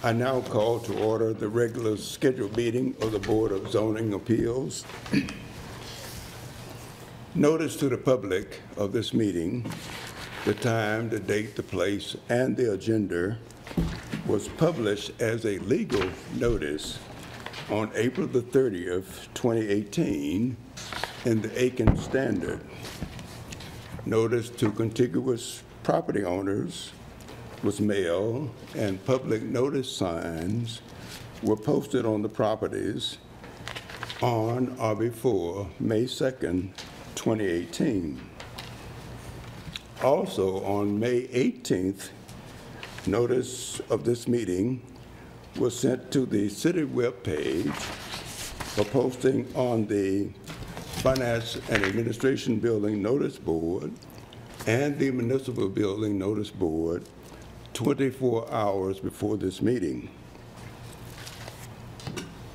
I now call to order the regular scheduled meeting of the Board of Zoning Appeals. Notice to the public of this meeting, the time, the date, the place, and the agenda was published as a legal notice on April the 30th, 2018 in the Aiken Standard. Notice to contiguous property owners was mailed, and public notice signs were posted on the properties on or before May 2nd, 2018. Also, on May 18th, notice of this meeting was sent to the city webpage for posting on the Finance and Administration Building Notice Board and the Municipal Building Notice Board 24 hours before this meeting.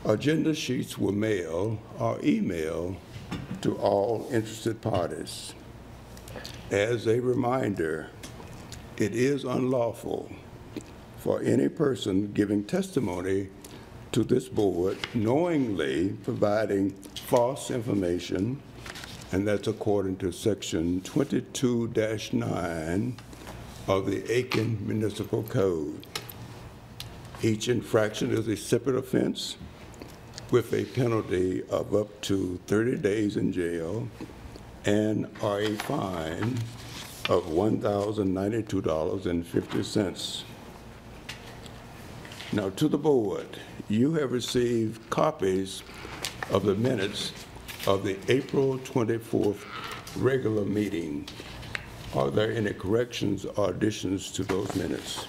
Agenda sheets were mailed or emailed to all interested parties. As a reminder, it is unlawful for any person giving testimony to this board knowingly providing false information, and that's according to section 22-9 of the Aiken Municipal Code. Each infraction is a separate offense with a penalty of up to 30 days in jail and or a fine of $1,092.50. Now, to the board, you have received copies of the minutes of the April 24th regular meeting. Are there any corrections or additions to those minutes?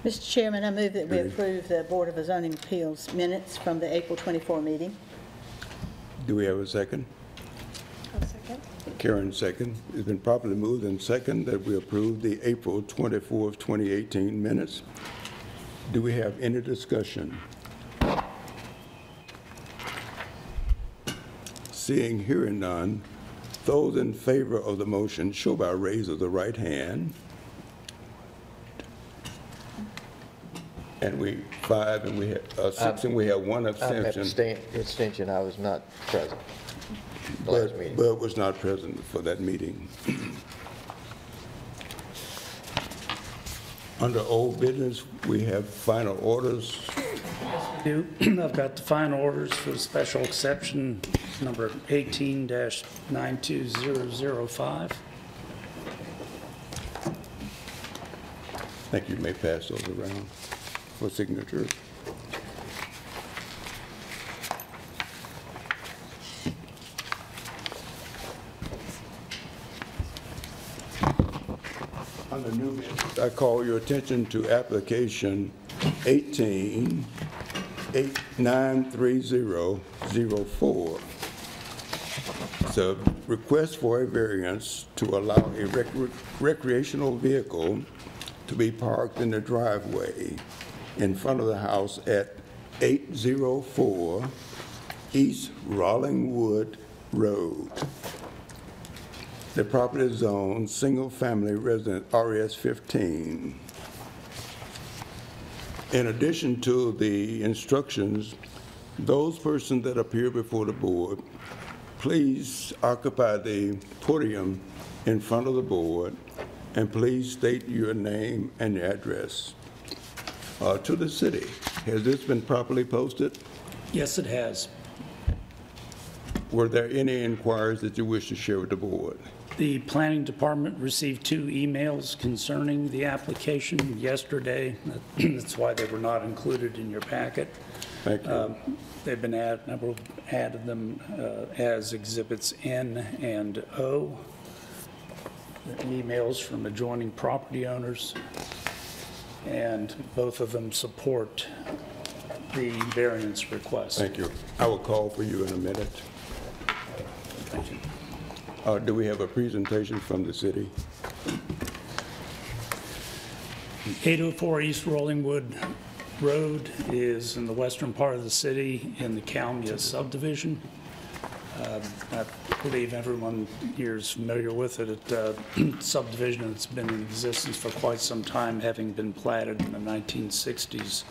Mr. Chairman, I move that we approve the Board of Zoning Appeals minutes from the April 24 meeting. Do we have a second? I'll second. Karen, second. It's been properly moved and second that we approve the April 24th, 2018 minutes. Do we have any discussion? Seeing, hearing none, those in favor of the motion show by raise of the right hand. And we five, and we have six, and we have one abstention. Abstention. I was not present. The last meeting. But was not present for that meeting. Under old business, we have final orders. Yes, we do. I've got the final orders for the special exception number 18-92005. Thank you. You may pass those around for signature. Under new business, I call your attention to application 18-93004. It's a request for a variance to allow a recreational vehicle to be parked in the driveway in front of the house at 804 East Rollingwood Road. The property is zoned single-family resident RS 15. In addition to the instructions, those persons that appear before the board, please occupy the podium in front of the board, and please state your name and your address. To the city, has this been properly posted? Yes, it has. Were there any inquiries that you wish to share with the board? The planning department received 2 emails concerning the application yesterday. That's why they were not included in your packet. Thank you. They've been added, I will add them as exhibits N and O. Emails from adjoining property owners. and both of them support the variance request. Thank you. I will call for you in a minute. Thank you. Do we have a presentation from the city? 804 East Rollingwood Road is in the western part of the city in the Calmia subdivision. I believe everyone here is familiar with it. It's subdivision that's been in existence for quite some time, having been platted in the 1960s.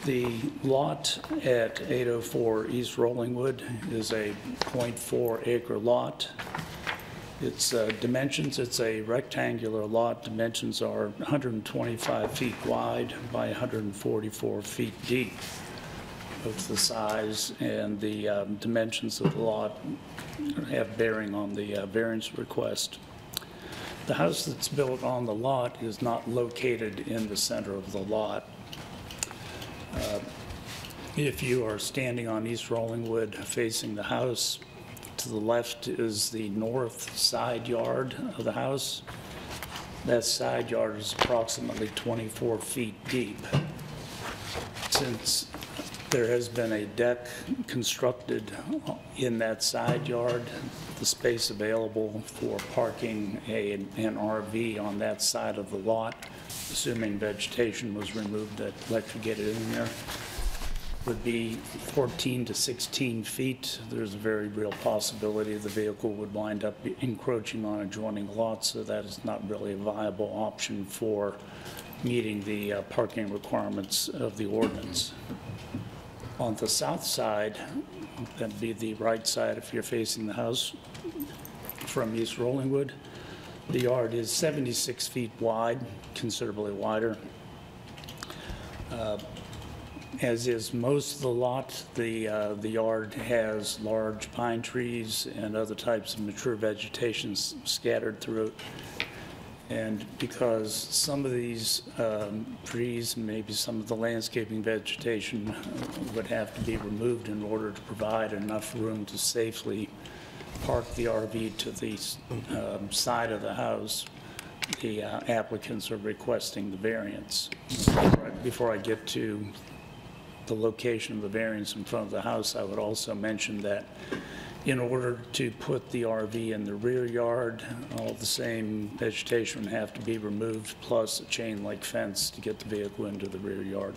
The lot at 804 East Rollingwood is a 0.4 acre lot. Its dimensions, it's a rectangular lot. Dimensions are 125 feet wide by 144 feet deep. Both the size and the dimensions of the lot have bearing on the variance request. The house that's built on the lot is not located in the center of the lot. If you are standing on East Rollingwood facing the house, to the left is the north side yard of the house. That side yard is approximately 24 feet deep. Since there has been a deck constructed in that side yard, the space available for parking an RV on that side of the lot, assuming vegetation was removed that like to get it in there, would be 14 to 16 feet. There's a very real possibility the vehicle would wind up encroaching on adjoining lots, so that is not really a viable option for meeting the parking requirements of the ordinance. On the south side, that'd be the right side if you're facing the house from East Rollingwood, the yard is 76 feet wide, considerably wider. As is most of the lot, the yard has large pine trees and other types of mature vegetation scattered through it. And because some of these trees, maybe some of the landscaping vegetation would have to be removed in order to provide enough room to safely park the RV to the side of the house, the applicants are requesting the variance. Before I get to the location of the variance in front of the house, I would also mention that in order to put the RV in the rear yard, all the same vegetation would have to be removed, plus a chain link fence to get the vehicle into the rear yard.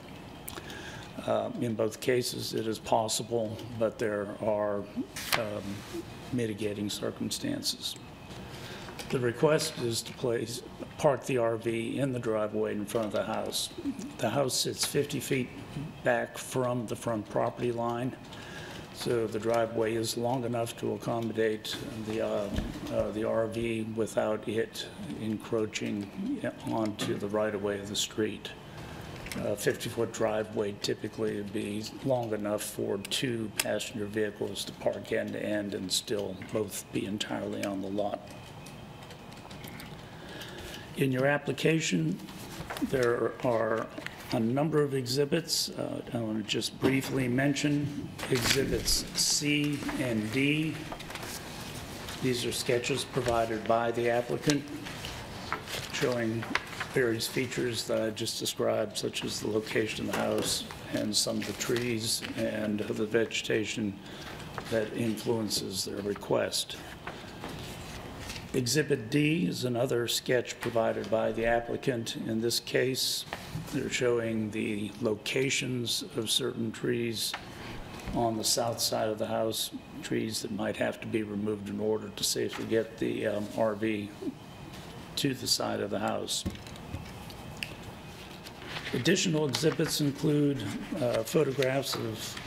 In both cases, it is possible, but there are mitigating circumstances. The request is to park the RV in the driveway in front of the house. The house sits 50 feet back from the front property line, so the driveway is long enough to accommodate the RV without it encroaching onto the right-of-way of the street. A 50-foot driveway typically would be long enough for 2 passenger vehicles to park end to end and still both be entirely on the lot. In your application, there are a number of exhibits. I want to just briefly mention exhibits C and D. These are sketches provided by the applicant showing various features that I just described, such as the location of the house and some of the trees and the vegetation that influences their request. Exhibit D is another sketch provided by the applicant. In this case, they're showing the locations of certain trees on the south side of the house, trees that might have to be removed in order to safely get the RV to the side of the house. Additional exhibits include photographs of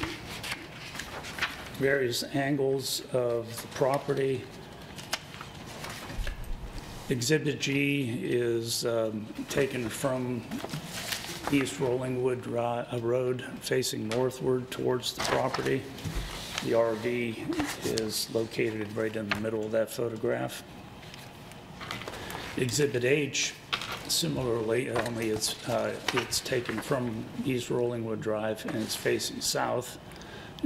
various angles of the property. Exhibit G is taken from East Rollingwood Road facing northward towards the property. The RV is located right in the middle of that photograph. Exhibit H, similarly, only it's taken from East Rollingwood Drive and it's facing south.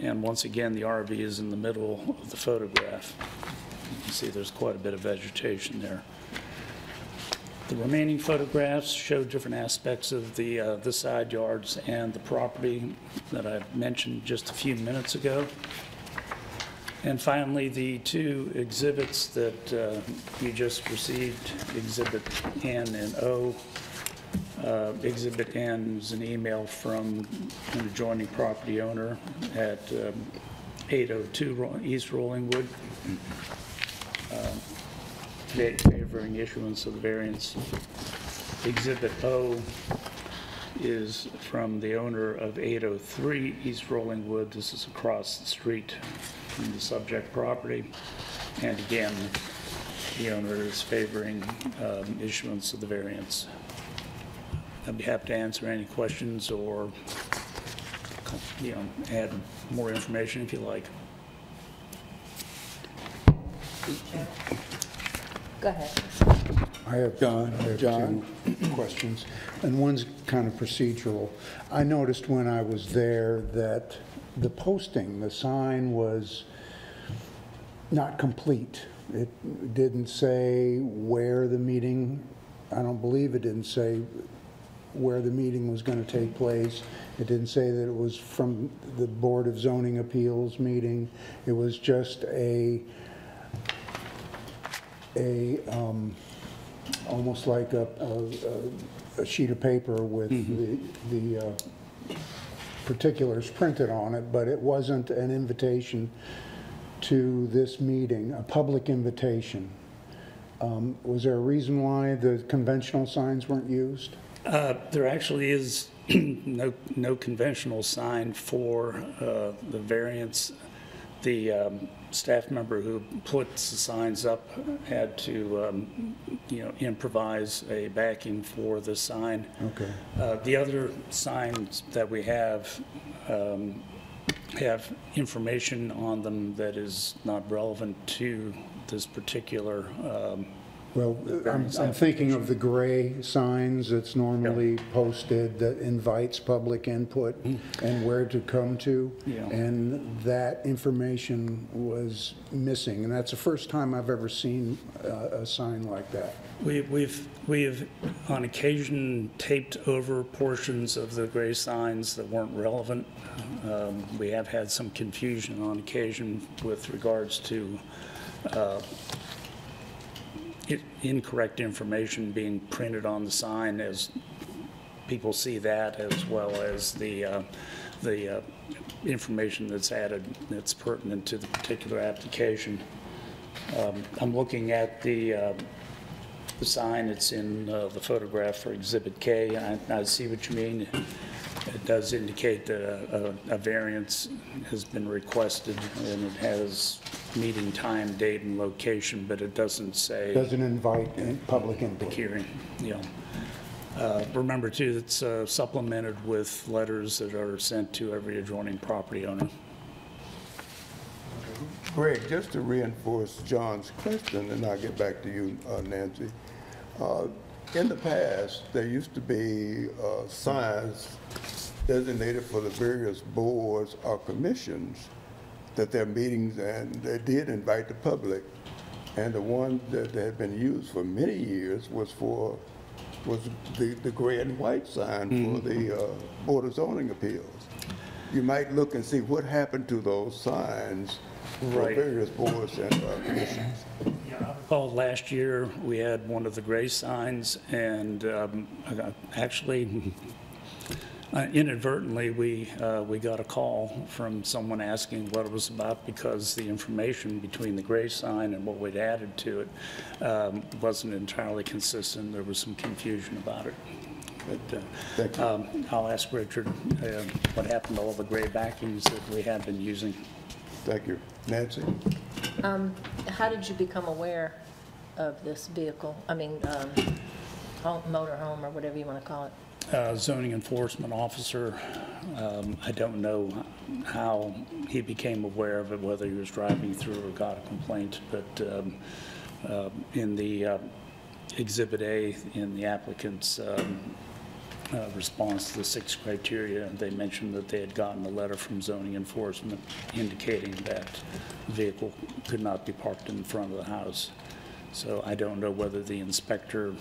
And once again, the RV is in the middle of the photograph. You can see there's quite a bit of vegetation there. The remaining photographs show different aspects of the side yards and the property that I mentioned just a few minutes ago. And finally, the two exhibits that you just received, Exhibit N and O. Exhibit N is an email from an adjoining property owner at 802 East Rollingwood, favoring issuance of the variance. Exhibit O is from the owner of 803 East Rollingwood. This is across the street from the subject property. And again, the owner is favoring issuance of the variance. I'd be happy to answer any questions or, add more information if you like. Go ahead. I have John. two questions, and one's kind of procedural. I noticed when I was there that the posting, the sign was not complete. It didn't say where the meeting, I don't believe it didn't say where the meeting was going to take place. It didn't say that it was from the Board of Zoning Appeals meeting. It was just almost like a sheet of paper with the particulars printed on it, but it wasn't an invitation to this meeting, a public invitation. Was there a reason why the conventional signs weren't used? There actually is no conventional sign for the variance. The staff member who puts the signs up had to, improvise a backing for the sign. Okay. The other signs that we have information on them that is not relevant to this particular Well, I'm thinking of the gray signs that's normally posted that invites public input and where to come to. Yeah. And that information was missing. And that's the first time I've ever seen a sign like that. We've on occasion taped over portions of the gray signs that weren't relevant. We have had some confusion on occasion with regards to incorrect information being printed on the sign, as people see that, as well as the information that's added that's pertinent to the particular application. I'm looking at the sign. It's in the photograph for Exhibit K. I see what you mean. It does indicate that a variance has been requested, and it has meeting time, date, and location, but it doesn't say. Doesn't invite public input. The hearing, remember too, it's supplemented with letters that are sent to every adjoining property owner. Greg, just to reinforce John's question, and I'll get back to you, Nancy. In the past, there used to be signs designated for the various boards or commissions that their meetings, and they did invite the public. And the one that had been used for many years was the gray and white sign for the Board of Zoning Appeals. You might look and see what happened to those signs for various boards and commissions. Well, last year we had one of the gray signs, and actually inadvertently we got a call from someone asking what it was about, because the information between the gray sign and what we'd added to it wasn't entirely consistent. There was some confusion about it. But Thank you. I'll ask Richard what happened to all the gray backings that we had been using. Thank you. Nancy? How did you become aware of this vehicle? I mean, motor home or whatever you want to call it. Zoning enforcement officer. I don't know how he became aware of it, whether he was driving through or got a complaint, but in the Exhibit A in the applicant's response to the 6 criteria, they mentioned that they had gotten a letter from zoning enforcement indicating that the vehicle could not be parked in front of the house. So I don't know whether the inspector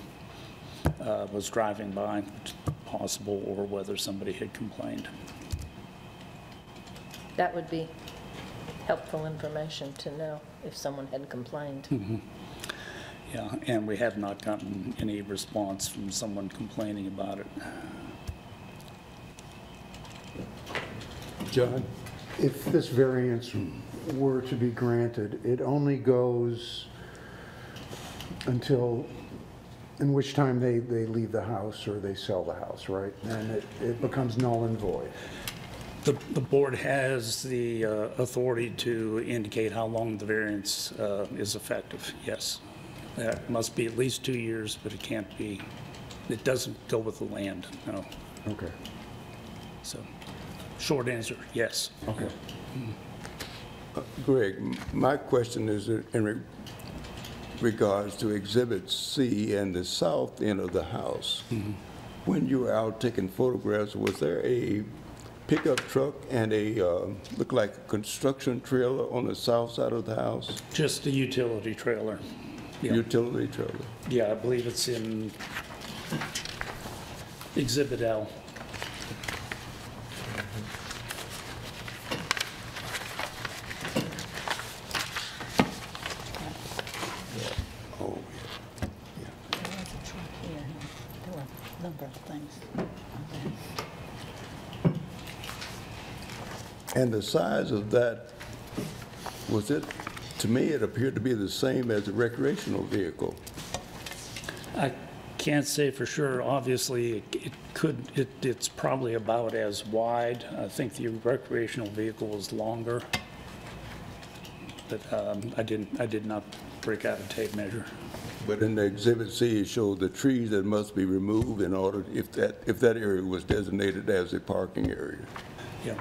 was driving by, possible, or whether somebody had complained. That would be helpful information to know if someone had complained. Yeah, and we have not gotten any response from someone complaining about it. John? If this variance were to be granted, it only goes until, in which time they leave the house or they sell the house, right? And it becomes null and void. The board has the authority to indicate how long the variance is effective, yes. That must be at least 2 years, but it can't be, it doesn't go with the land, no. Okay. So, short answer, yes. Okay. Greg, my question is in regards to Exhibit C and the south end of the house. When you were out taking photographs, was there a pickup truck and a, looked like a construction trailer on the south side of the house? Just a utility trailer. Yeah. Utility trailer? Yeah, I believe it's in Exhibit L. Oh, There was a truck here, and there were a number of things on there. and the size of that, was it, to me, it appeared to be the same as a recreational vehicle. I can't say for sure. Obviously, it's probably about as wide. I think the recreational vehicle is longer. But I did not break out a tape measure. But in the Exhibit C, it showed the trees that must be removed in order, if that area was designated as a parking area. Yeah,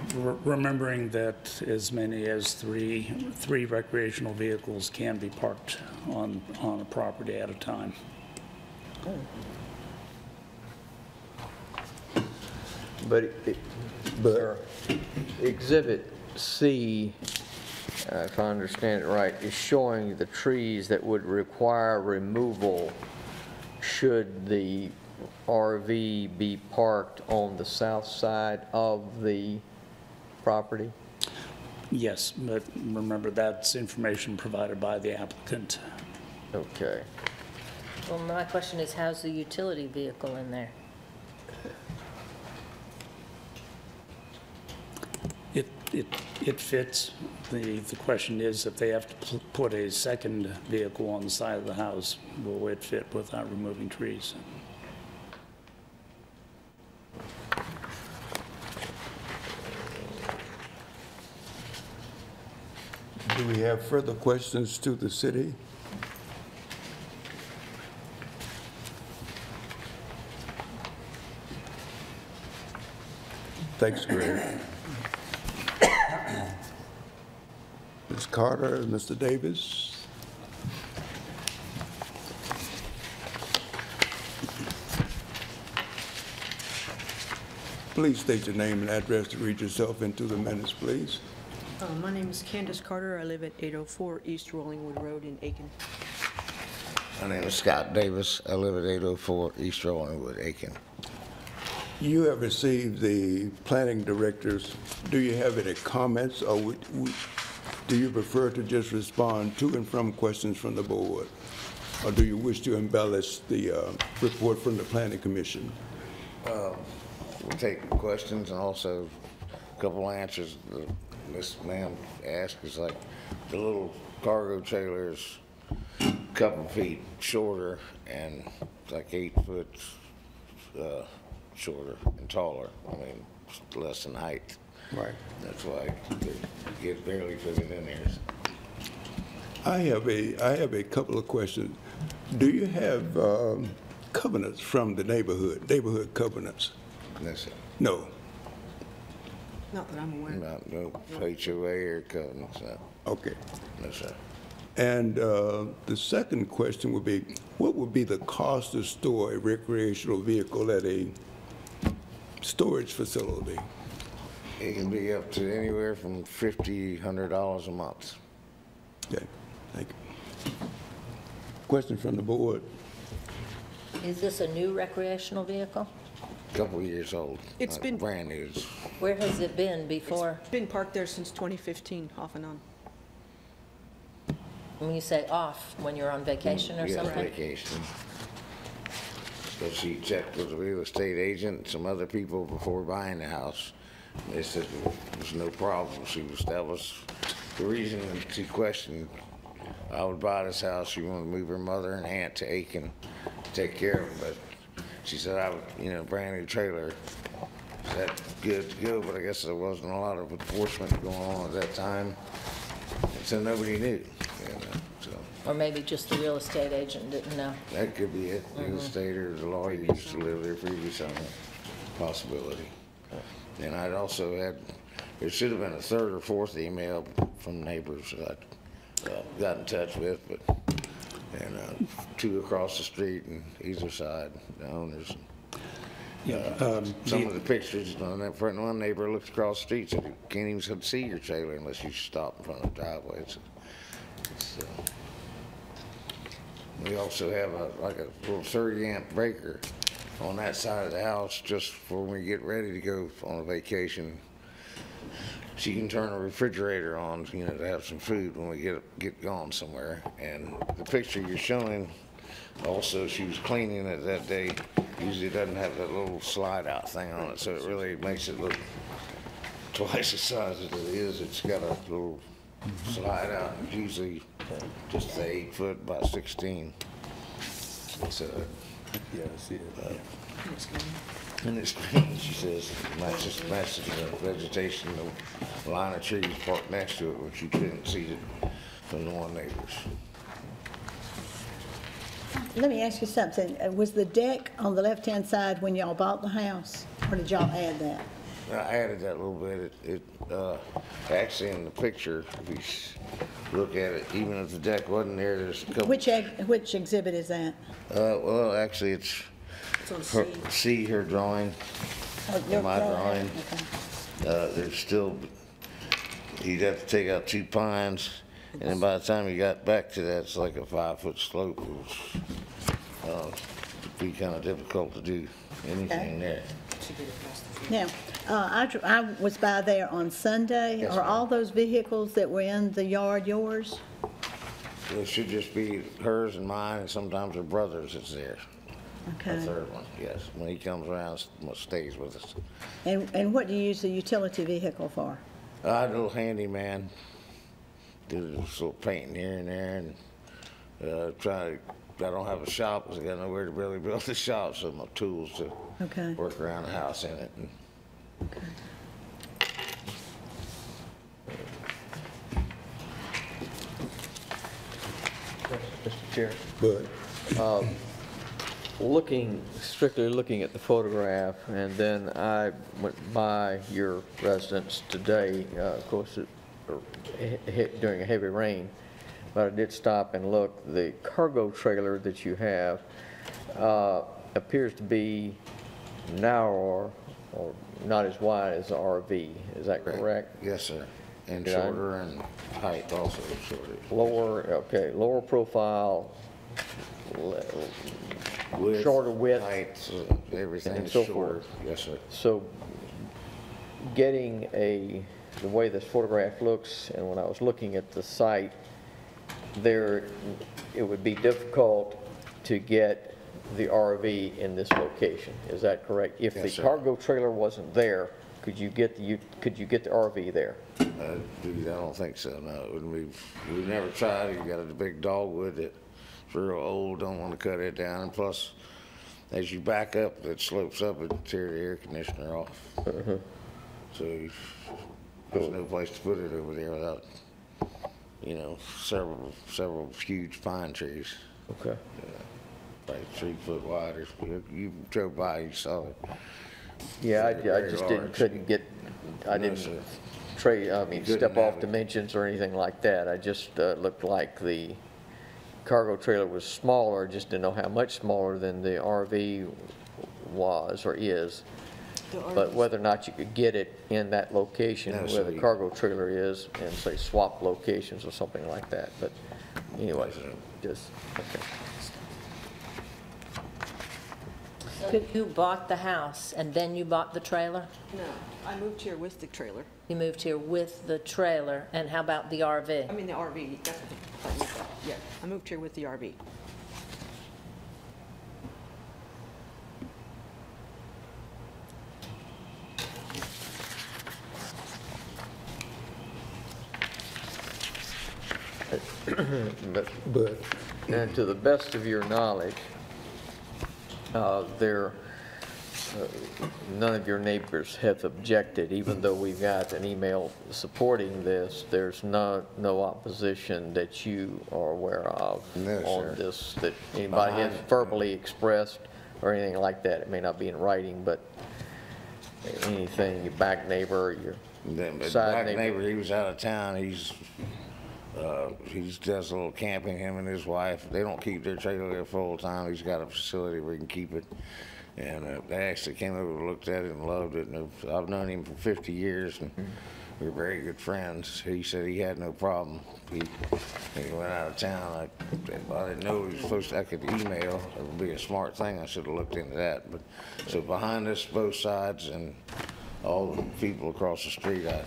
remembering that as many as three recreational vehicles can be parked on a property at a time. But But Exhibit C, if I understand it right, is showing the trees that would require removal should the RV be parked on the south side of the property? Yes, but remember that's information provided by the applicant. Okay. Well, my question is, how's the utility vehicle in there? It fits. The question is if they have to put a second vehicle on the side of the house, will it fit without removing trees? do we have further questions to the city? Thanks, Greg. Ms. Carter, Mr. Davis. Please state your name and address to read yourself into the minutes, please. My name is Candace Carter. I live at 804 East Rollingwood Road in Aiken. My name is Scott Davis. I live at 804 East Rollingwood, Aiken. You have received the planning directors. Do you have any comments, or do you prefer to just respond to and from questions from the board? Or do you wish to embellish the report from the planning commission? We'll take questions and also a couple answers. This ma'am asked is like the little cargo trailer is a couple feet shorter and like 8 foot shorter and taller. I mean, less than height. Right. That's why they get barely fitted in there. I have a couple of questions. Do you have covenants from the neighborhood covenants? No, sir. No. Not that I'm aware. Not no HOA or covenants. No, Okay. no, sir. And the second question would be, what would be the cost to store a recreational vehicle at a storage facility? It can be up to anywhere from $100 a month. Okay, thank you. Question from the board. Is this a new recreational vehicle? Couple of years old. It's not been- brand new. Where has it been before? Been parked there since 2015, off and on. When you say off, when you're on vacation or Yeah, something? vacation. So she checked with the real estate agent and some other people before buying the house. They said there was no problem. That was the reason that she questioned. I would buy this house. She wanted to move her mother and aunt to Aiken, to take care of them. But she said, I would, brand new trailer. Is that good to go? But I guess there wasn't a lot of enforcement going on at that time. And so nobody knew, so. Or maybe just the real estate agent didn't know? That could be it. The real estate or the lawyer used to live there previous on that possibility. And I'd also had, there should have been a third or fourth email from neighbors that I got in touch with, and two across the street and either side, the owners. Some of the pictures on that front, one neighbor looked across the street and said, you can't even see your trailer unless you stop in front of the driveway. We also have like a little 30-amp breaker on that side of the house just for when we get ready to go on a vacation. She can turn a refrigerator on, to have some food when we get going somewhere. And the picture you're showing, also she was cleaning it that day. Usually it doesn't have that little slide out thing on it, so it really makes it look twice the size as it is. It's got a little slide out, and usually just 8 foot, about 16. So, Yeah, I see it. and it's green, she says, matches the vegetation, the line of trees parked next to it, which you couldn't see it from the one neighbor's. Let me ask you something. Was the deck on the left-hand side when y'all bought the house, or did y'all add that? I added that a little bit. It actually in the picture, if you look at it, even if the deck wasn't there, there's a couple. Which exhibit is that? Well, actually, it's on her drawing, Your my drawing. Okay. There's still, he'd have to take out 2 pines, and then by the time he got back to that, it's like a 5-foot slope. It was, it'd be kind of difficult to do anything there. Now, I was by there on Sunday. Yes, Are ma'am. all those vehicles that were in the yard yours? It should just be hers and mine, and sometimes her brother's is there. Okay. The third one, yes. When he comes around, stays with us. And what do you use the utility vehicle for? I had a little handyman, did a little painting here and there, and I don't have a shop, because I got nowhere to really build a shop, so my tools to Okay. work around the house in it. And Mr. Chair, But strictly looking at the photograph, and then I went by your residence today, of course, during a heavy rain, but I did stop and look. The cargo trailer that you have appears to be narrower or not as wide as the RV. Is that correct? yes, sir. And Did I- shorter and height also shorter. Lower profile, Width, shorter width. height, everything and is so shorter. forth. Yes, sir. So getting the way this photograph looks, and when I was looking at the site, it would be difficult to get the RV in this location. Is that correct? If the Yes, sir. cargo trailer wasn't there, could you get the RV there? Dude, I don't think so, no. It wouldn't be, we've never tried it. You got a big dogwood that's real old, don't want to cut it down. And plus, as you back up, it slopes up and tear the air conditioner off. So there's no place to put it over there without, several huge pine trees. Okay. Probably 3 foot wide. You drove by, you saw it. Yeah, I Very just large. couldn't No, sir. couldn't couldn't step off have it. dimensions or anything like that. I just looked like the cargo trailer was smaller, just didn't know how much smaller than the RV was or is. But whether or not you could get it in that location No, where sir, the you- cargo trailer is and say swap locations or something like that. But anyway, Yes, sir. just, okay. You bought the house and then you bought the trailer? No, I moved here with the trailer. You moved here with the trailer, and how about the RV? I mean, the RV, that's what I meant. Yeah, I moved here with the RV. But, and to the best of your knowledge, none of your neighbors have objected, even though we've got an email supporting this. There's no opposition that you are aware of No, on sir. this, that anybody has verbally expressed or anything like that. It may not be in writing, but anything, your back neighbor, your The side back neighbor. neighbor, he was out of town. He does a little camping, him and his wife. They don't keep their trailer there full time. He's got a facility where he can keep it. And they actually came over and looked at it and loved it. And I've known him for 50 years, and we're very good friends. He said he had no problem. He went out of town. I didn't know he was supposed to, I could email. It would be a smart thing. I should have looked into that. But so behind us, both sides, and all the people across the street, I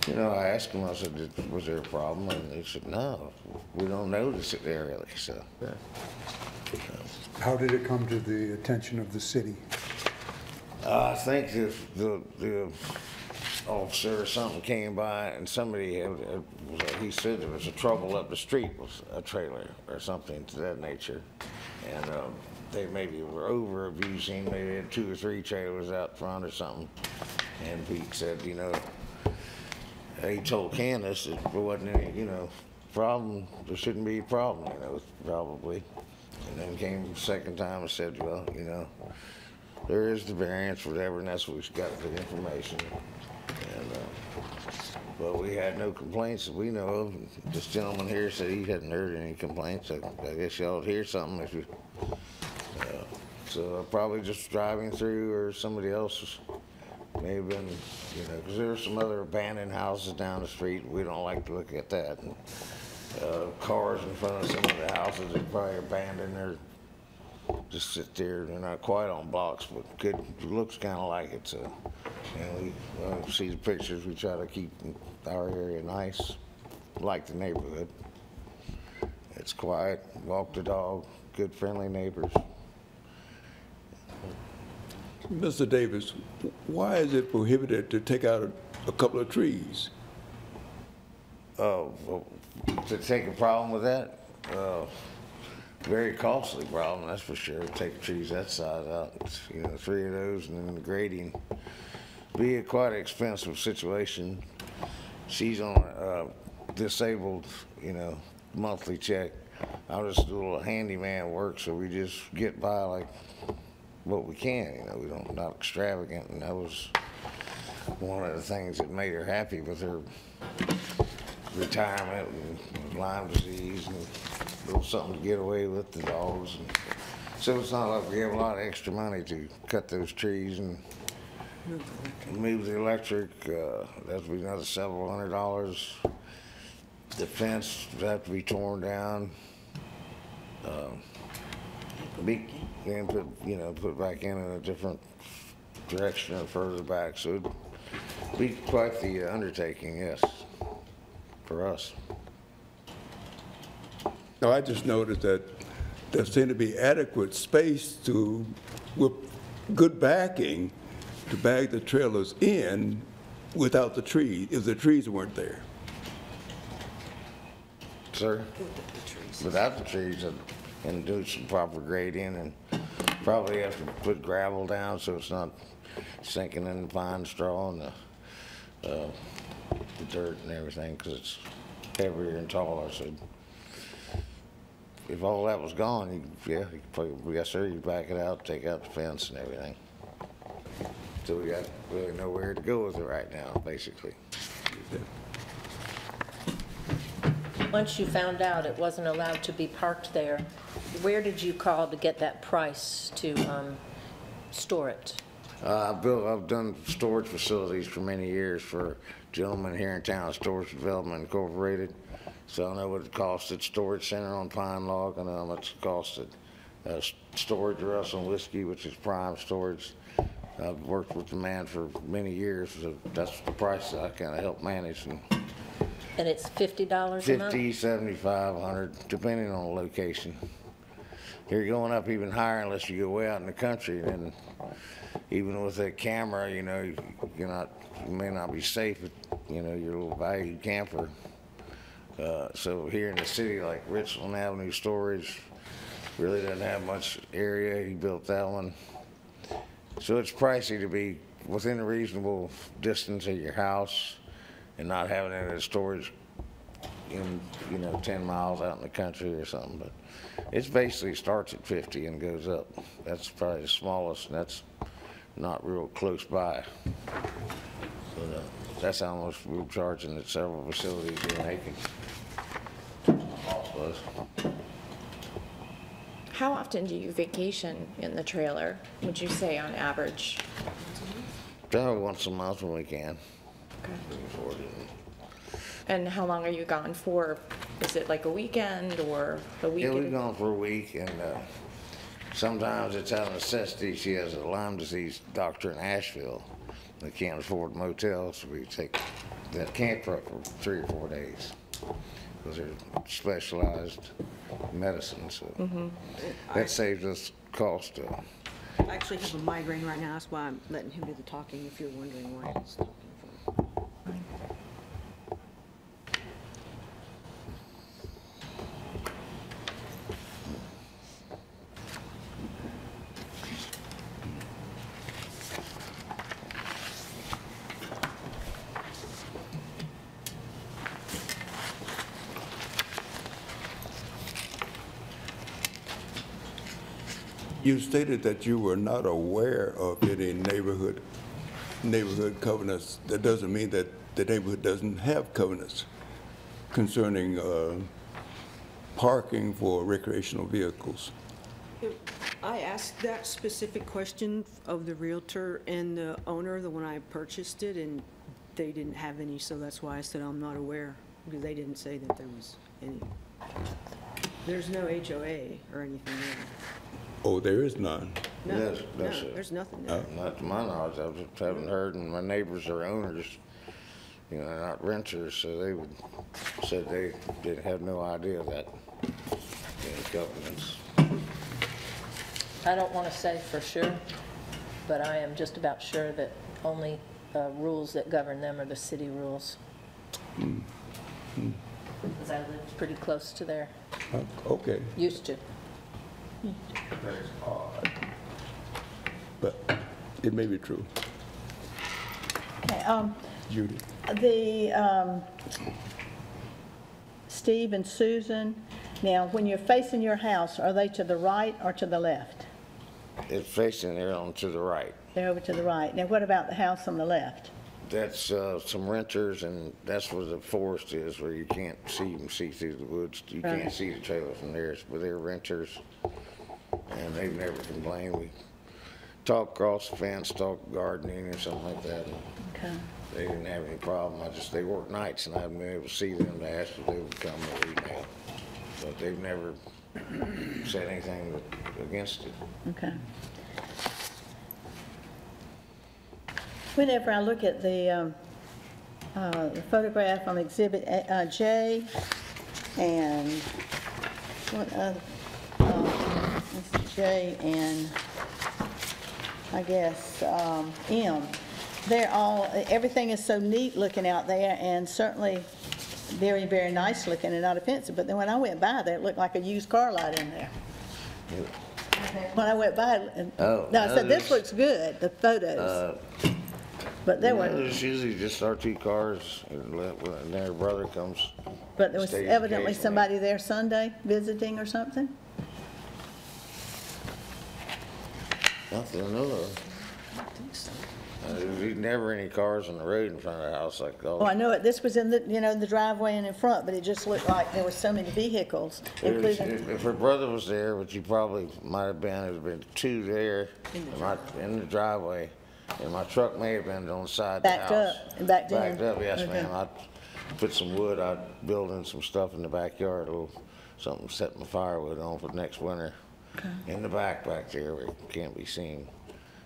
asked him, I said, was there a problem? And he said, no, we don't notice it there really, so. Yeah. How did it come to the attention of the city? I think the officer or something came by and somebody he said there was a trouble up the street with a trailer or something to that nature. And they maybe were over abusing, maybe had 2 or 3 trailers out front or something. And Pete said, he told Candace that there wasn't any, problem, there shouldn't be a problem, probably. And then came the second time and said, well, there is the variance, whatever, and that's what we've got the information. And, but we had no complaints that we know of. This gentleman here said he hadn't heard any complaints. I guess y'all would hear something if you, so probably just driving through, or somebody else may have been, because there were some other abandoned houses down the street. We don't like to look at that. And, cars in front of some of the houses that probably abandoned, or just sit there. They're not quite on blocks, but it looks kind of like it. So, we see the pictures. We try to keep our area nice, like the neighborhood. It's quiet. Walk the dog. Good, friendly neighbors. Mr. Davis, why is it prohibited to take out a couple of trees? Oh, well, to take a problem with that? Very costly problem, that's for sure. Take the trees that side out, 3 of those, and then the grading. Be quite an expensive situation. She's on a disabled, monthly check. I'm just a little handyman work, so we just get by like what we can. We don't, not extravagant, and that was one of the things that made her happy with her retirement and Lyme disease, and a little something to get away with the dogs. And so it's not like we have a lot of extra money to cut those trees and move the electric. That'd be another several $100. The fence would have to be torn down. Then put back in a different direction or further back. So it'd be quite the undertaking, yes, for us. No, I just noticed that there seemed to be adequate space with good backing, to bag the trailers in without the trees, if the trees weren't there. Sir? Without the trees, and do some proper grading, and probably have to put gravel down so it's not sinking in the pine straw and the dirt and everything, because it's heavier and taller. So if all that was gone, yes sir, you'd back it out, take out the fence and everything. So we got really nowhere to go with it right now, basically. Once you found out it wasn't allowed to be parked there, where did you call to get that price to store it? I've done storage facilities for many years for a gentleman here in town, Storage Development Incorporated. So I know what it cost at Storage Center on Pine Log. I know how much it costed storage of Russell whiskey, which is prime storage. I've worked with the man for many years, so that's the price that I kind of help manage. And it's $50 a month? 50, 75, 100, depending on the location. You're going up even higher unless you go way out in the country. And even with a camera, you know, you may not be safe with, you know, your little valued camper. So here in the city, like Richland Avenue Storage, really doesn't have much area. He built that one. So it's pricey to be within a reasonable distance of your house and not having it as storage in, you know, 10 miles out in the country or something. But it's basically starts at 50 and goes up. That's probably the smallest, and that's not real close by. So that's how much we're charging at several facilities here in Aiken. How often do you vacation in the trailer, would you say, on average? Probably once a month when we can. Okay. And how long are you gone for? Is it like a weekend or a week? Yeah, we've gone for a week, and sometimes it's out of necessity. She has a Lyme disease doctor in Asheville. They can't afford motels, so we take that camper up for 3 or 4 days because they're specialized medicine. So that saves us cost. I actually have a migraine right now. That's why I'm letting him do the talking, if you're wondering why he's talking for. You stated that you were not aware of any neighborhood covenants. That doesn't mean that the neighborhood doesn't have covenants concerning parking for recreational vehicles. I asked that specific question of the realtor and the owner, the one I purchased it, and they didn't have any, so that's why I said I'm not aware, because they didn't say that there was any. There's no HOA or anything there. Oh, there is none. No, Yes, no, that's it. there's nothing there. Not to my knowledge, I just haven't heard, and my neighbors are owners, you know, they're not renters, so they said they didn't have no idea that any covenants. I don't want to say for sure, but I am just about sure that only rules that govern them are the city rules. Because I live pretty close to there, Okay. used to. That is odd. But it may be true. Okay, Judy? Steve and Susan, now, when you're facing your house, are they to the right or to the left? It's facing there on to the right. They're over to the right. Now, what about the house on the left? That's some renters, and that's where the forest is, where you can't see, you can see through the woods. You Right. can't see the trailer from there, but they're renters, and they've never complained. We talk across the fence, talk gardening or something like that. Okay. They didn't have any problem. They work nights, and I haven't been able to see them to ask if they would come or email. But they've never said anything against it. Okay. Whenever I look at the photograph on Exhibit J and what other, this is J and I guess M, they're all, everything is so neat looking out there and certainly very, very nice looking and not offensive. But then when I went by there, it looked like a used car lot in there. When I went by, Oh, no, I said, this there's- looks good, the photos. But there were, There's usually just our 2 cars, and their brother comes. but there was stays evidently occasionally. somebody there Sunday visiting or something? Nothing to know of. There's never any cars on the road in front of the house like Oh, I that. know it, this was in the, the driveway and in front, but it just looked like there were so many vehicles, including, If her brother was there, which he probably might have been, there'd been 2 there in the driveway, and my truck may have been on the side of the house. Backed up and backed in. Backed up, yes, Okay. ma'am. I'd put some wood, I'd build in some stuff in the backyard, a little something, set my firewood on for next winter. In the back there, where it can't be seen.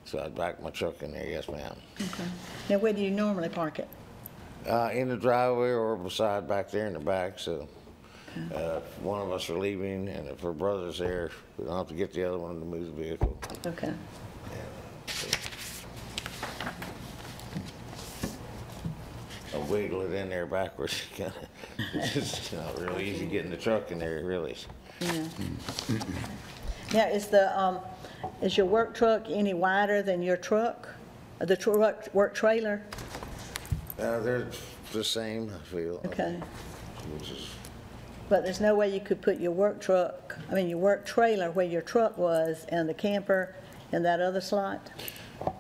So I'd back my truck in there, yes, ma'am. Okay. Now, where do you normally park it? In the driveway or beside back there in the back, so if one of us are leaving, and if her brother's there, we don't have to get the other one to move the vehicle. Okay. I'll wiggle it in there backwards. It's not real easy getting the truck in there, really. Yeah. Now, is your work truck any wider than your truck? The work trailer? They're the same, I feel. Okay. Which is, But there's no way you could put your work trailer where your truck was and the camper in that other slot?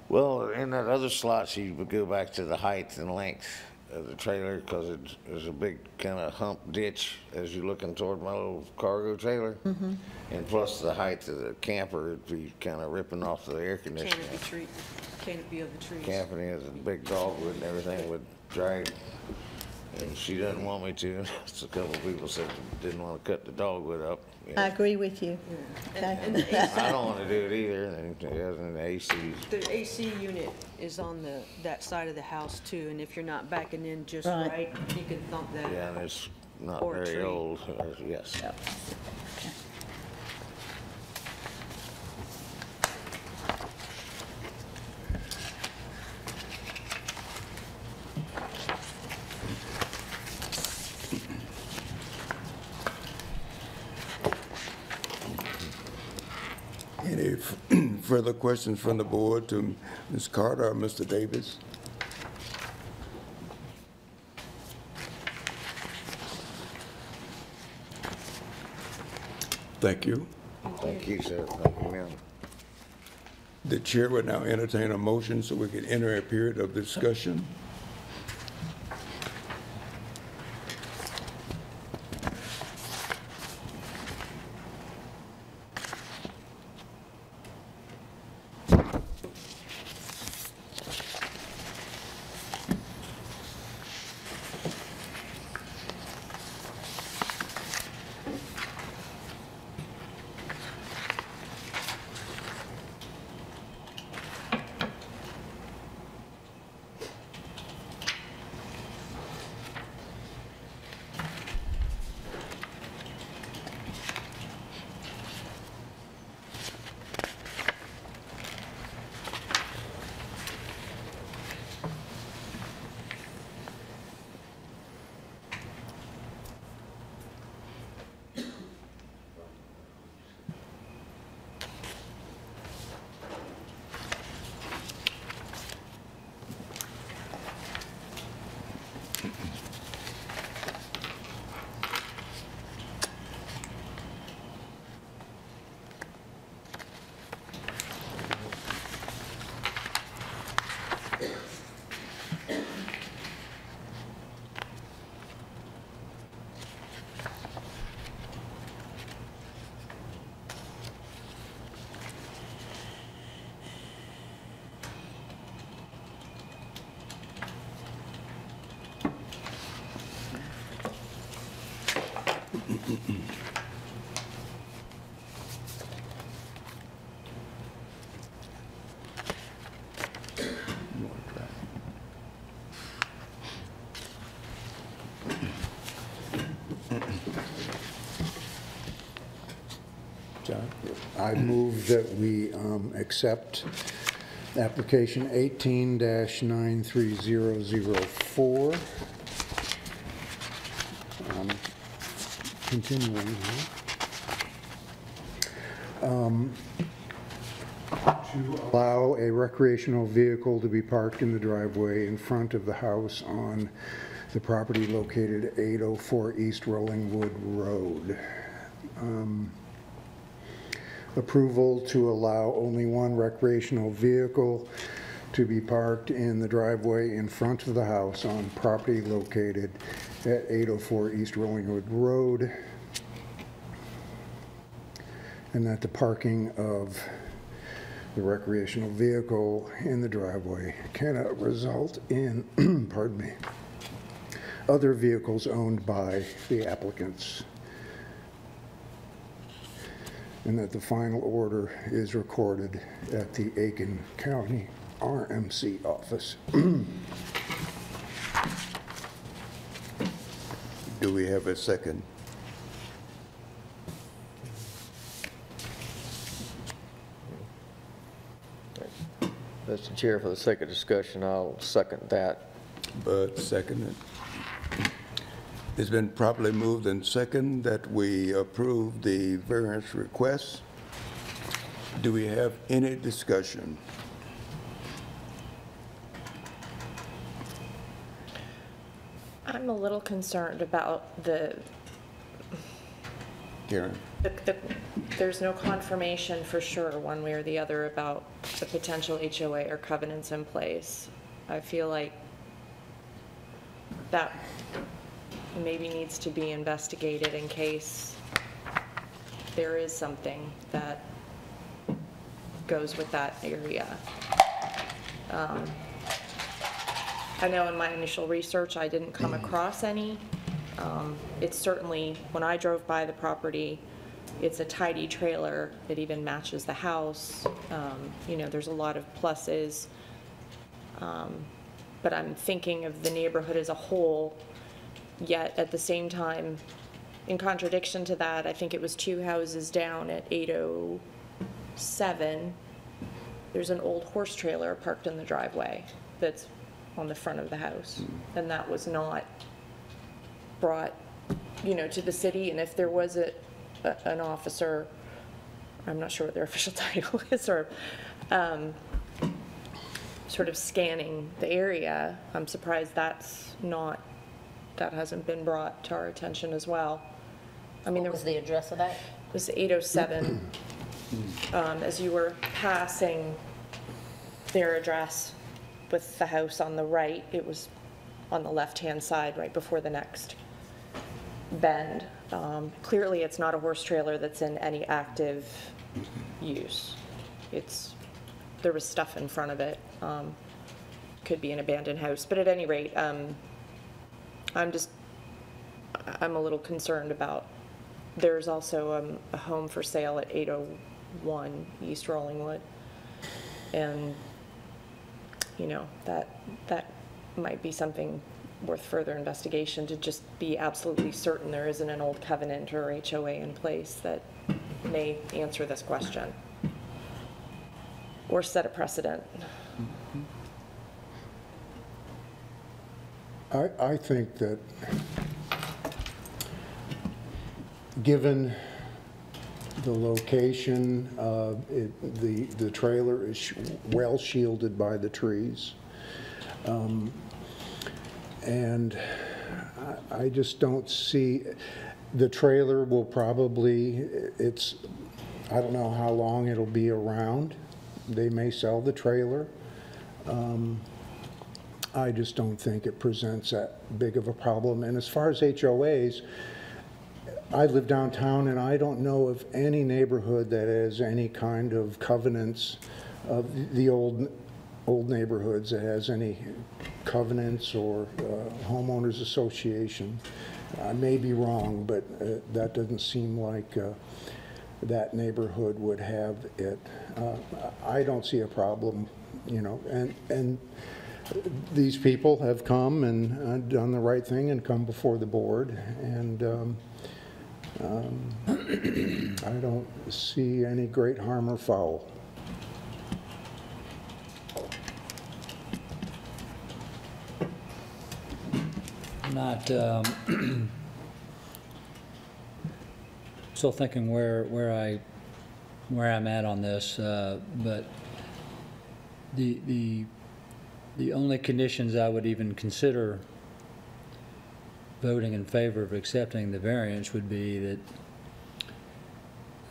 well, in that other slot, she would go back to the height and length of the trailer, because there's a big kind of hump ditch as you're looking toward my little cargo trailer. And plus the height of the camper would be kind of ripping off the air conditioner. Canopy of the trees. Camping is a big dogwood and everything would drag. And she doesn't want me to. So a couple of people said didn't want to cut the dogwood up. You know. I agree with you. Okay. And the AC, I don't want to do it either. And the AC. the AC unit is on that side of the house too, and if you're not backing in just Right. right, you can thump that. Yeah, and it's not Or a very tree. old. Yes. Yep. Okay. Any further questions from the board to Ms. Carter or Mr. Davis? Thank you. Thank you, sir. Thank you, ma'am. The chair will now entertain a motion so we can enter a period of discussion. John? I move that we accept application 18-93004. Continuing here. To allow a recreational vehicle to be parked in the driveway in front of the house on the property located at 804 East Rollingwood Road. Approval to allow only one recreational vehicle to be parked in the driveway in front of the house on property located at 804 East Rollingwood Road, and that the parking of the recreational vehicle in the driveway cannot result in, pardon me, other vehicles owned by the applicants. and that the final order is recorded at the Aiken County RMC office. Do we have a second? Mr. Chair, for the sake of discussion, I'll second that. Bud seconded. It's been properly moved and second that we approve the variance request. Do we have any discussion? I'm a little concerned about Karen? there's no confirmation for sure, one way or the other, about the potential HOA or covenants in place. I feel like that maybe needs to be investigated in case there is something that goes with that area. I know in my initial research, I didn't come across any. It's certainly, when I drove by the property, it's a tidy trailer. It even matches the house. You know, there's a lot of pluses. But I'm thinking of the neighborhood as a whole, yet at the same time, in contradiction to that, I think it was 2 houses down at 807. There's an old horse trailer parked in the driveway that's on the front of the house. And that was not brought, you know, to the city. And if there was an officer, I'm not sure what their official title is, or sort of scanning the area, I'm surprised that hasn't been brought to our attention as well. I mean, What was the address of that? it was 807. As you were passing their address with the house on the right, it was on the left-hand side, right before the next bend. Clearly, it's not a horse trailer that's in any active use. There was stuff in front of it. Could be an abandoned house, but at any rate, I'm a little concerned about, there's also a home for sale at 801 East Rollingwood. And, you know, that might be something worth further investigation, to just be absolutely certain there isn't an old covenant or HOA in place that may answer this question or set a precedent. I think that given the location, the trailer is well shielded by the trees. And I just don't see, the trailer will probably, I don't know how long it'll be around. They may sell the trailer. I just don't think it presents that big of a problem. And as far as HOAs, I live downtown, and I don't know of any neighborhood that has any kind of covenants, of the old neighborhoods that has any covenants or homeowners association. I may be wrong, but that doesn't seem like that neighborhood would have it. I don't see a problem, you know, and these people have come and done the right thing and come before the board, and I don't see any great harm or foul. Not still thinking where I'm at on this, but the only conditions I would even consider voting in favor of accepting the variance would be that,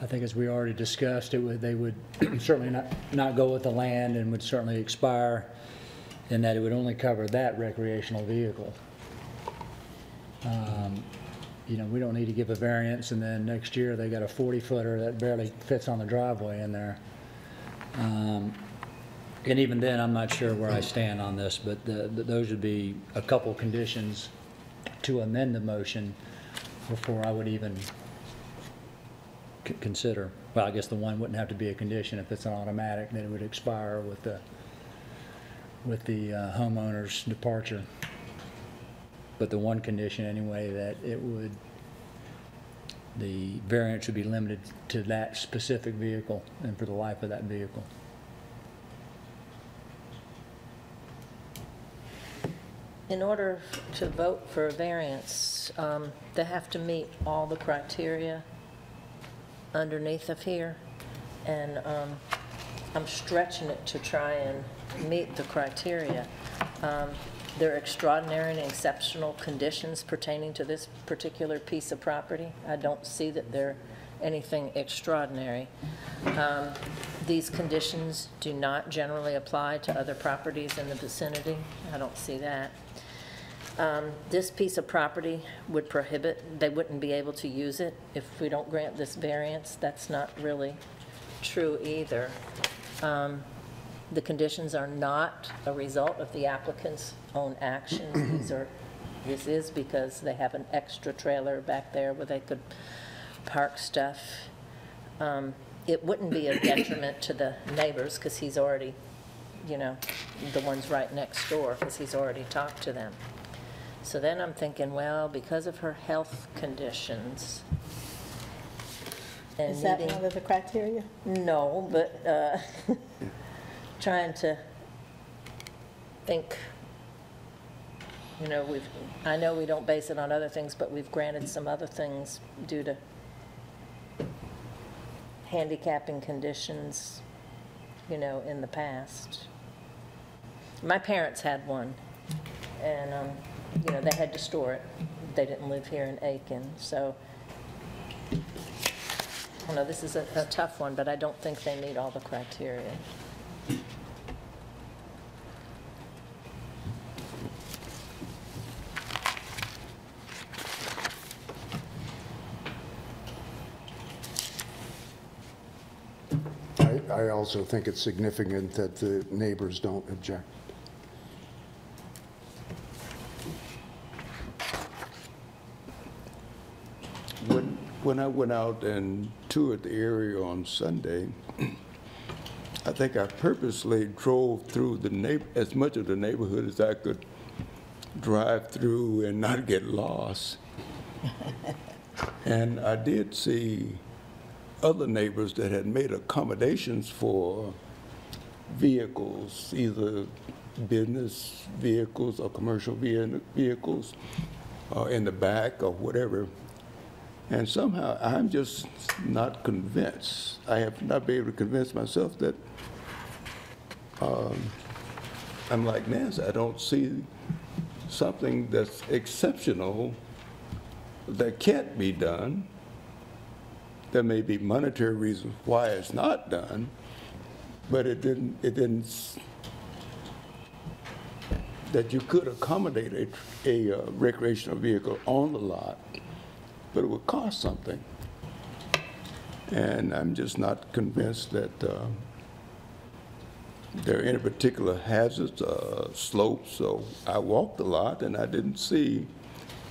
I think as we already discussed, they would certainly not go with the land and would certainly expire, and that it would only cover that recreational vehicle. You know, we don't need to give a variance and then next year they got a 40-footer that barely fits on the driveway in there. And even then, I'm not sure where I stand on this, but those would be a couple conditions to amend the motion before I would even consider. Well, I guess the one wouldn't have to be a condition if it's an automatic, then it would expire with the homeowner's departure. But the one condition anyway, that it would, the variance would be limited to that specific vehicle and for the life of that vehicle. In order to vote for a variance, they have to meet all the criteria underneath of here, and I'm stretching it to try and meet the criteria. There are extraordinary and exceptional conditions pertaining to this particular piece of property. I don't see that they're anything extraordinary. These conditions do not generally apply to other properties in the vicinity. I don't see that. This piece of property would prohibit, they wouldn't be able to use it if we don't grant this variance. That's not really true either. The conditions are not a result of the applicant's own actions. This is because they have an extra trailer back there where they could park stuff. It wouldn't be a detriment to the neighbors because he's already, you know, the ones right next door, because he's already talked to them. So then I'm thinking, well, because of her health conditions and Is that needing- one of the criteria? No, but trying to think, you know, I know we don't base it on other things, but we've granted some other things due to handicapping conditions, you know, in the past. My parents had one, and, you know, they had to store it. They didn't live here in Aiken, so, I don't know, this is a tough one, but I don't think they meet all the criteria. I also think it's significant that the neighbors don't object. When I went out and toured the area on Sunday, I think I purposely drove through as much of the neighborhood as I could drive through and not get lost. And I did see other neighbors that had made accommodations for vehicles, either business vehicles or commercial vehicles, in the back or whatever. And somehow I'm just not convinced. I have not been able to convince myself that I'm like Nancy. I don't see something that's exceptional that can't be done. There may be monetary reasons why it's not done, but it didn't, that you could accommodate a recreational vehicle on the lot, but it would cost something. And I'm just not convinced that there are any particular hazards, slopes. So I walked a lot and I didn't see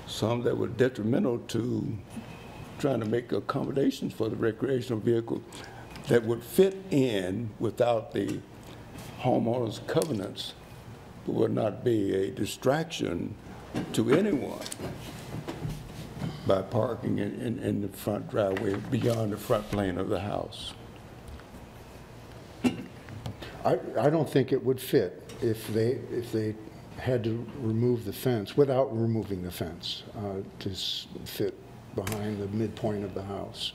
some that were detrimental to trying to make accommodations for the recreational vehicle that would fit in without the homeowner's covenants, but would not be a distraction to anyone by parking in the front driveway beyond the front plane of the house. I don't think it would fit if they had to remove the fence, without removing the fence, to fit behind the midpoint of the house.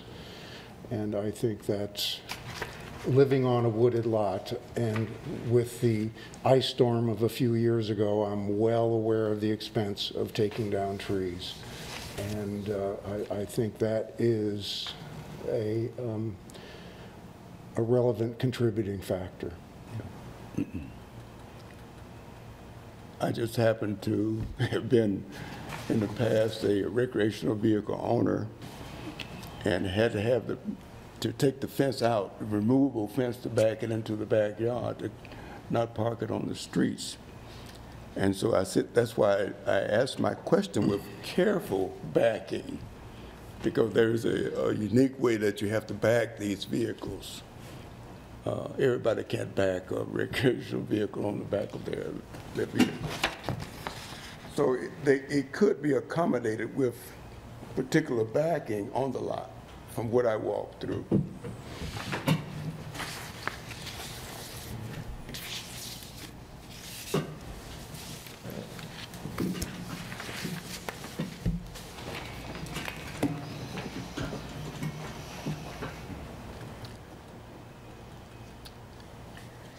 And I think that living on a wooded lot, and with the ice storm of a few years ago, I'm well aware of the expense of taking down trees. And I think that is a relevant contributing factor. I just happen to have been in the past a recreational vehicle owner and had to have to take the fence out, the removable fence, to back it into the backyard, to not park it on the streets. And so that's why I asked my question with careful backing, because there's a unique way that you have to back these vehicles. Everybody can't back a recreational vehicle on the back of their vehicle. So it could be accommodated with particular backing on the lot, from what I walked through.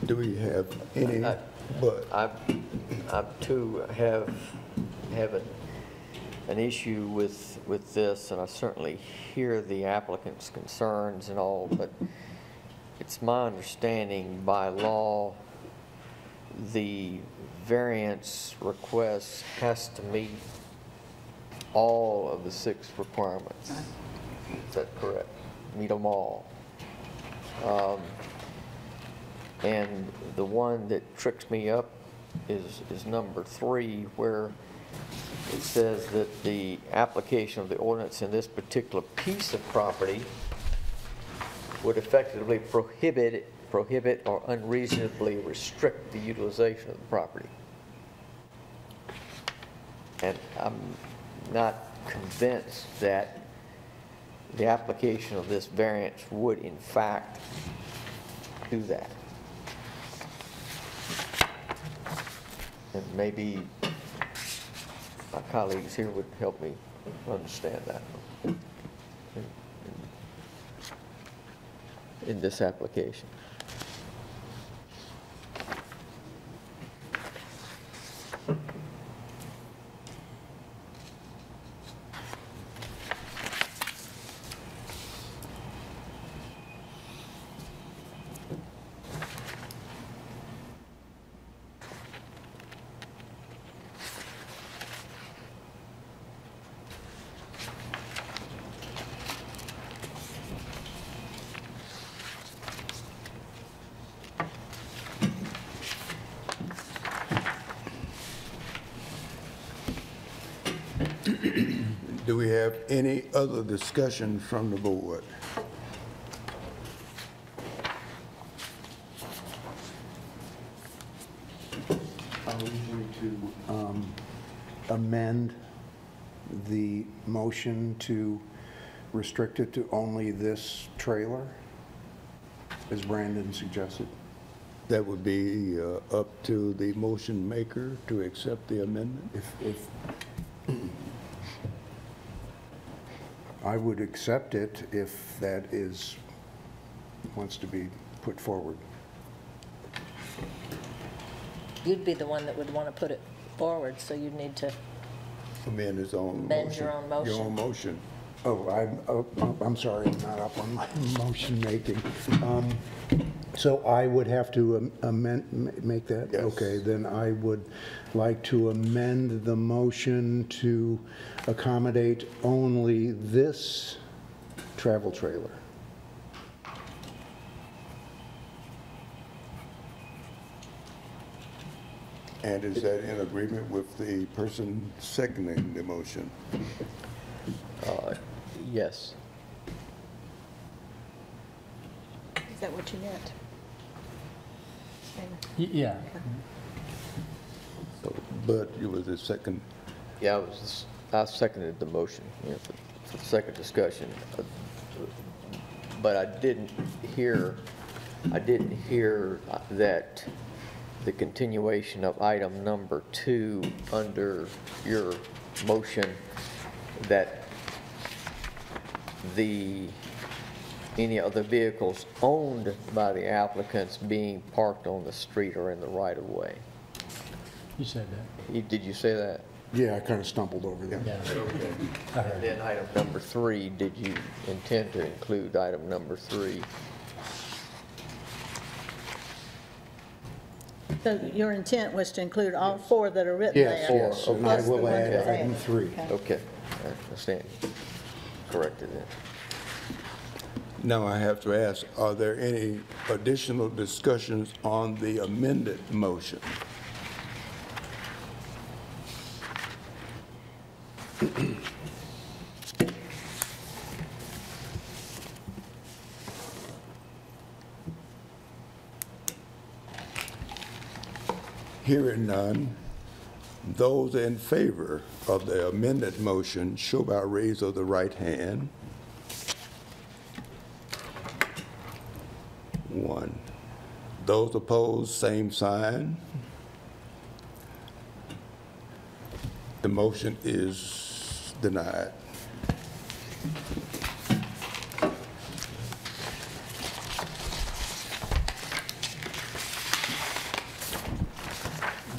Do we have any, but I too have an issue with this, and I certainly hear the applicant's concerns and all, but it's my understanding by law, the variance request has to meet all of the 6 requirements. Is that correct? Meet them all. And the one that tricks me up is number 3, where it says that the application of the ordinance in this particular piece of property would effectively prohibit or unreasonably restrict the utilization of the property. And I'm not convinced that the application of this variance would in fact do that. And maybe my colleagues here would help me understand that in this application. do we have any other discussion from the board? Are we going to amend the motion to restrict it to only this trailer, as Brandon suggested? That would be up to the motion maker to accept the amendment? If I would accept it if that wants to be put forward. You'd be the one that would want to put it forward, so you'd need to Amend his own amend motion. your own motion. Your own motion. Oh, I'm sorry, I'm not up on my motion making. So I would have to make that? Yes. Okay, then I would like to amend the motion to accommodate only this travel trailer. And is that in agreement with the person seconding the motion? Yes. Is that what you meant? Yeah. But it was a second. Yeah, I seconded the motion, for the second discussion. But I didn't hear that the continuation of item number 2 under your motion, that any other vehicles owned by the applicants being parked on the street or in the right of way. You said that. Did you say that? Yeah, I kind of stumbled over that. Yeah. I heard And it. then item number 3, did you intend to include item number 3? So your intent was to include all 4 that are written Yes, there? yes, and I Plus the will one add that's item added. 3. Okay, I stand corrected then. Now I have to ask, are there any additional discussions on the amended motion? Hearing none, those in favor of the amended motion show by raise of the right hand. 1. Those opposed, same sign. The motion is denied.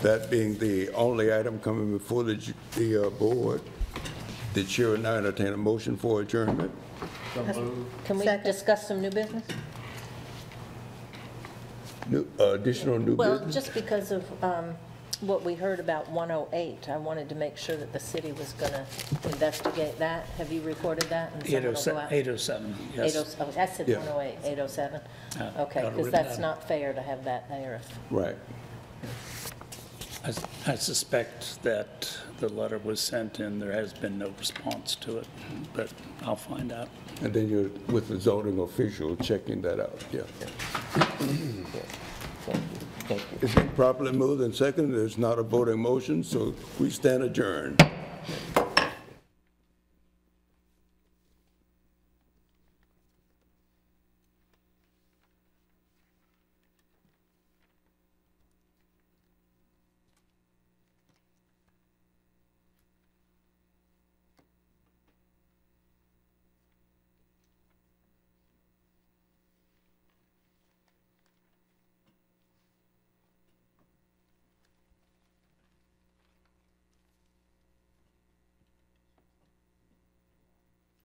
That being the only item coming before the board, the chair will now entertain a motion for adjournment. Can we discuss some new business? Additional new Well, business? just because of what we heard about 108, I wanted to make sure that the city was going to investigate that. Have you recorded that? And someone will go out? 807, yes. 807, oh, I said Yeah. 108, 807? Yeah, Okay, got it because written that's down. not fair to have that there. Right. I suspect that the letter was sent and there has been no response to it, but I'll find out. And then you're with the zoning official checking that out, yeah. Thank you. It's been properly moved and seconded. There's not a voting motion, so we stand adjourned.